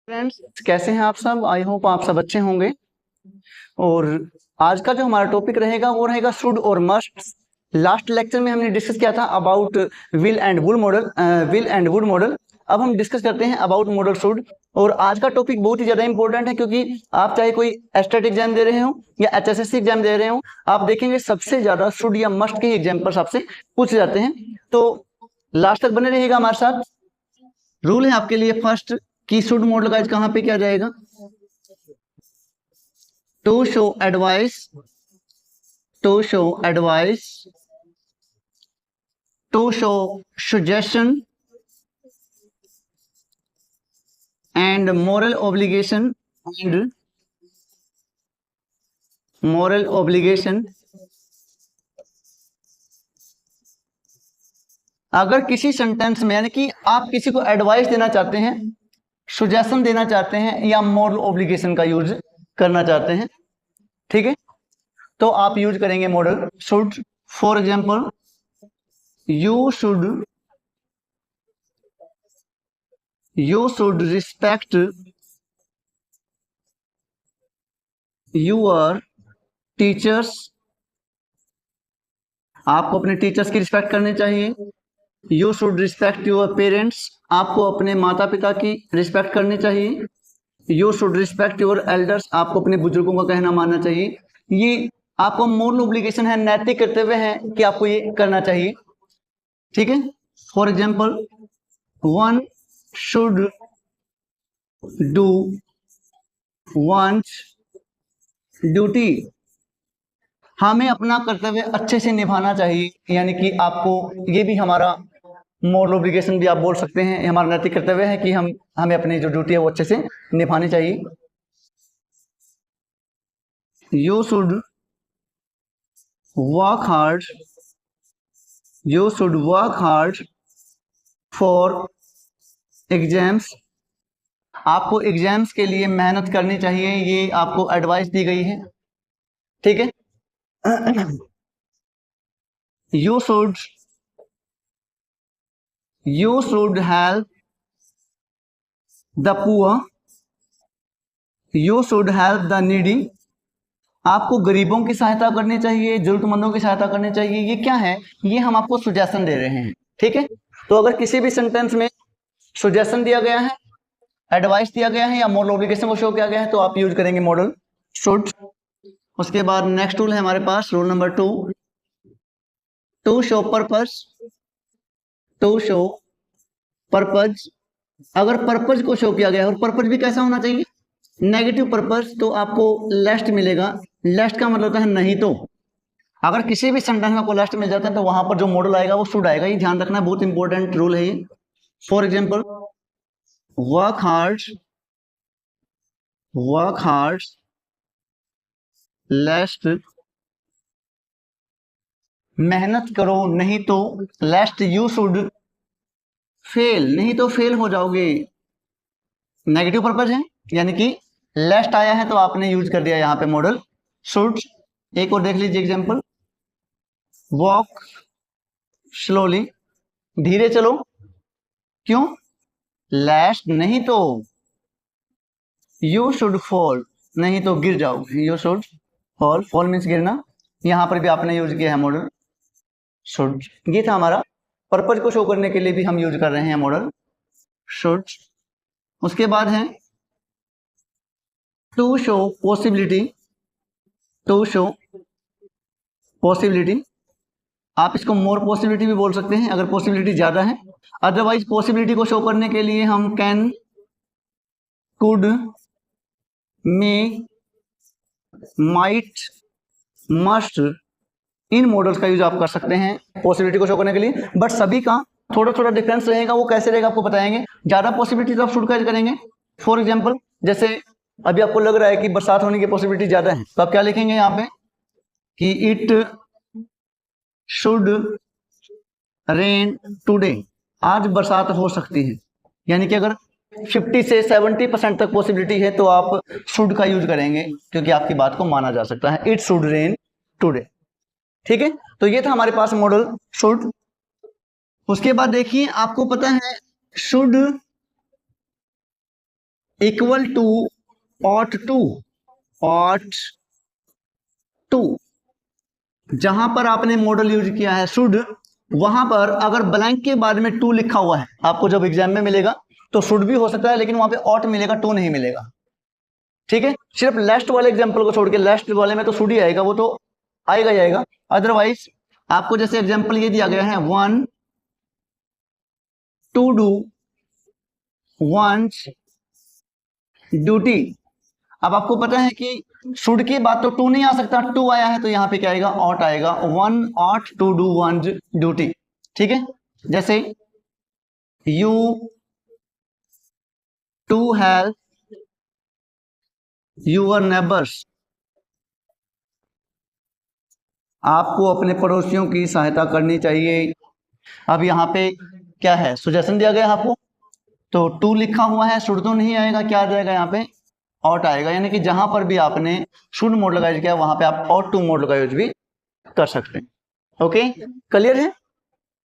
Friends, कैसे हैं आप सब? आई होप आप सब अच्छे होंगे। और आज का जो हमारा टॉपिक रहेगा वो रहेगा शुड और मस्ट। लास्ट लेक्चर में हमने डिस्कस किया था about will and would model. अब हम डिस्कस करते हैं अबाउट मॉडल शुड। और आज का टॉपिक बहुत ही ज्यादा इंपॉर्टेंट है, क्योंकि आप चाहे कोई एस्टेट एग्जाम दे रहे हो या एचएसएससी एग्जाम दे रहे हो, आप देखेंगे सबसे ज्यादा शुड या मस्ट के एग्जाम्पल्स आपसे पूछे जाते हैं। तो लास्ट तक बने रहिएगा हमारे साथ। रूल है आपके लिए फर्स्ट की शुड मॉडल गाइज कहां पे किया जाएगा? To show advice, to show advice, to show suggestion and moral obligation and moral obligation. अगर किसी सेंटेंस में यानी कि आप किसी को एडवाइस देना चाहते हैं, सजेशन देना चाहते हैं या मोरल ऑब्लिगेशन का यूज करना चाहते हैं, ठीक है, तो आप यूज करेंगे model should. For example, you should respect your teachers। आपको अपने टीचर्स की रिस्पेक्ट करनी चाहिए। You should respect your parents। आपको अपने माता पिता की रिस्पेक्ट करनी चाहिए। You should respect your elders। आपको अपने बुजुर्गों का कहना मानना चाहिए। ये आपको मोरल ऑब्लिगेशन है, नैतिक कर्तव्य है कि आपको ये करना चाहिए, ठीक है। For example, one should do one's duty. हमें अपना कर्तव्य अच्छे से निभाना चाहिए, यानी कि आपको ये भी हमारा मोरल ऑब्लिगेशन भी आप बोल सकते हैं, हमारा नैतिक कर्तव्य है कि हमें अपनी जो ड्यूटी है वो अच्छे से निभानी चाहिए। You should work hard, you should work hard for exams. आपको एग्जाम्स के लिए मेहनत करनी चाहिए, ये आपको एडवाइस दी गई है, ठीक है। You should help the poor, you should help the needy. आपको गरीबों की सहायता करनी चाहिए, जरूरतमंदों की सहायता करनी चाहिए। ये क्या है? ये हम आपको सुजेशन दे रहे हैं, ठीक है। तो अगर किसी भी सेंटेंस में सुजेशन दिया गया है, एडवाइस दिया गया है या मोरल ऑब्लिगेशन को शो किया गया है, तो आप यूज करेंगे मॉडल शुड। उसके बाद नेक्स्ट रूल है हमारे पास, rule number 2, to show purpose, to show purpose. अगर पर्पज को शो किया गया है, और पर्पज भी कैसा होना चाहिए? नेगेटिव पर्पज, तो आपको लेस्ट मिलेगा। लेस्ट का मतलब होता है नहीं तो। अगर किसी भी सेंटेंस में आपको लेस्ट मिल जाता है तो वहां पर जो मॉडल आएगा वो शुड आएगा, ये ध्यान रखना, बहुत इंपॉर्टेंट रूल है ये। For example, work hard, work hard लेस्ट, मेहनत करो नहीं तो लेस्ट यू शुड फेल, नहीं तो फेल हो जाओगे। नेगेटिव पर्पज है, यानी कि लेस्ट आया है तो आपने यूज कर दिया यहाँ पे मॉडल शुड। एक और देख लीजिए एग्जांपल, वॉक स्लोली, धीरे चलो, क्यों? लेस्ट नहीं तो यू शुड फॉल, नहीं तो गिर जाओगे, you should fall, fall means गिरना। यहां पर भी आपने यूज किया है मॉडल शुड। ये था हमारा पर्पज को शो करने के लिए भी हम यूज कर रहे हैं मॉडल शुड। उसके बाद है to show possibility, to show possibility. आप इसको मोर पॉसिबिलिटी भी बोल सकते हैं अगर पॉसिबिलिटी ज्यादा है। अदरवाइज पॉसिबिलिटी को शो करने के लिए हम can, could, may, might, must, in models का यूज आप कर सकते हैं पॉसिबिलिटी को शो करने के लिए। बट सभी का थोड़ा थोड़ा डिफरेंस रहेगा, वो कैसे रहेगा आपको बताएंगे। ज्यादा पॉसिबिलिटी तो आप शुड का यूज करेंगे। फॉर एग्जाम्पल, जैसे अभी आपको लग रहा है कि बरसात होने की पॉसिबिलिटी ज्यादा है, तो आप क्या लिखेंगे यहाँ पे कि इट शुड रेन टुडे, आज बरसात हो सकती है। यानी कि अगर 50 से 70% तक पॉसिबिलिटी है तो आप शुड का यूज करेंगे, क्योंकि आपकी बात को माना जा सकता है। इट शुड रेन टुडे, ठीक है। तो ये था हमारे पास मॉडल शुड। उसके बाद देखिए, आपको पता है should equal to ought to जहां पर आपने मॉडल यूज किया है शुड, वहां पर अगर ब्लैंक के बाद में टू लिखा हुआ है, आपको जब एग्जाम में मिलेगा तो शुड भी हो सकता है, लेकिन वहां पे ऑट मिलेगा, टू नहीं मिलेगा। ठीक है, सिर्फ लास्ट वाले एग्जाम्पल को छोड़ के, लास्ट वाले में तो शुड ही आएगा, वो तो आएगा ही आएगा। अदरवाइज आपको जैसे एग्जाम्पल ये दिया गया है, one two do once duty. अब आपको पता है कि शुड की बात तो टू नहीं आ सकता, टू आया है तो यहाँ पे क्या आएगा, ऑट आएगा, one ought to do one duty. ठीक है, जैसे you to help your neighbours, आपको अपने पड़ोसियों की सहायता करनी चाहिए। अब यहाँ पे क्या है, सुजेशन दिया गया है आपको, तो टू लिखा हुआ है, शुड तो नहीं आएगा, क्या आ जाएगा यहाँ पे, ऑट आएगा। यानी कि जहां पर भी आपने शुड मोड लगा यूज किया, वहां पे आप ऑट टू मोड लगा यूज भी कर सकते हैं। ओके, क्लियर है।